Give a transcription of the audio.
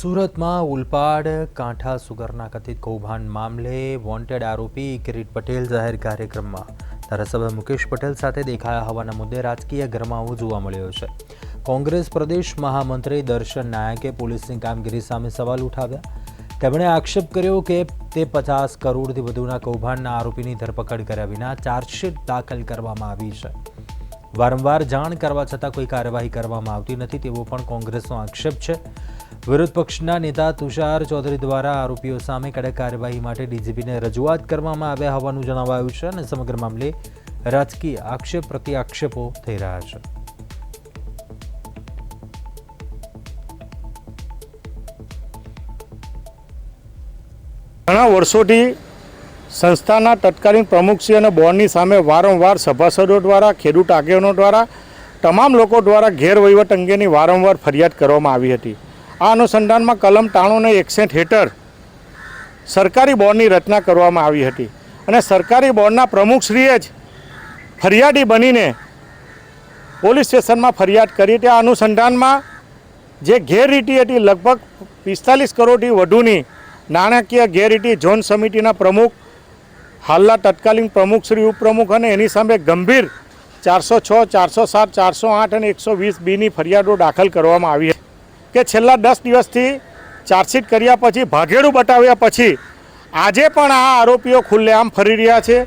સુરતમાં ઉલપાડ કાંઠા સુગરના કથિત કૌભાંડ મામલે વોન્ટેડ આરોપી કિરીટ પટેલ જાહેર કાર્યક્રમમાં ધારાસભ્ય મુકેશ પટેલ સાથે દેખાયા હોવાના મુદ્દે રાજકીય ગરમાવો જોવા મળ્યો છે। કોંગ્રેસ પ્રદેશ મહામંત્રી દર્શન નાયકે પોલીસની કામગીરી સામે સવાલ ઉઠાવ્યા। તેમણે આક્ષેપ કર્યો કે તે 50 કરોડથી વધુના કૌભાંડના આરોપીની ધરપકડ કર્યા વિના ચાર્જશીટ દાખલ કરવામાં આવી છે। વારંવાર જાણ કરવા છતાં કોઈ કાર્યવાહી કરવામાં આવતી નથી તેવો પણ કોંગ્રેસનો આક્ષેપ છે। વિરોધ પક્ષના નેતા તુષાર ચૌધરી દ્વારા આરોપીઓ સામે કડક કાર્યવાહી માટે ડીજીપીને રજૂઆત કરવામાં આવ્યા હોવાનું જણાવાયું છે અને સમગ્ર મામલે રાજકીય આક્ષેપ પ્રતિ આક્ષેપો થઈ રહ્યા છે। ઘણા વર્ષોથી સંસ્થાના તત્કાલીન પ્રમુખશ્રી અને બોર્ડની સામે વારંવાર સભાસદો દ્વારા, ખેડૂત આગેવાનો દ્વારા, તમામ લોકો દ્વારા ગેરવહીવટ અંગેની વારંવાર ફરિયાદ કરવામાં આવી હતી। આ અનુસંધાનમાં કલમ 93/61 હેઠળ સરકારી બોર્ડની રચના કરવામાં આવી હતી અને સરકારી બોર્ડના પ્રમુખશ્રીએ જ ફરિયાદી બનીને પોલીસ સ્ટેશનમાં ફરિયાદ કરી હતી। આ અનુસંધાનમાં જે ગેરરીતિ હતી, લગભગ 45 કરોડથી વધુની નાણાકીય ગેરરીતિ ઝોન સમિતિના પ્રમુખ, હાલના તત્કાલીન પ્રમુખશ્રી, ઉપપ્રમુખ અને એની સામે ગંભીર 406, 407, 408 અને 120(b)ની ફરિયાદો દાખલ કરવામાં આવી કે છેલ્લા 10 દિવસથી ચાર્જશીટ કર્યા પછી, ભાગેડું બતાવ્યા પછી આજે પણ આ આરોપીઓ ખુલ્લેઆમ ફરી રહ્યા છે।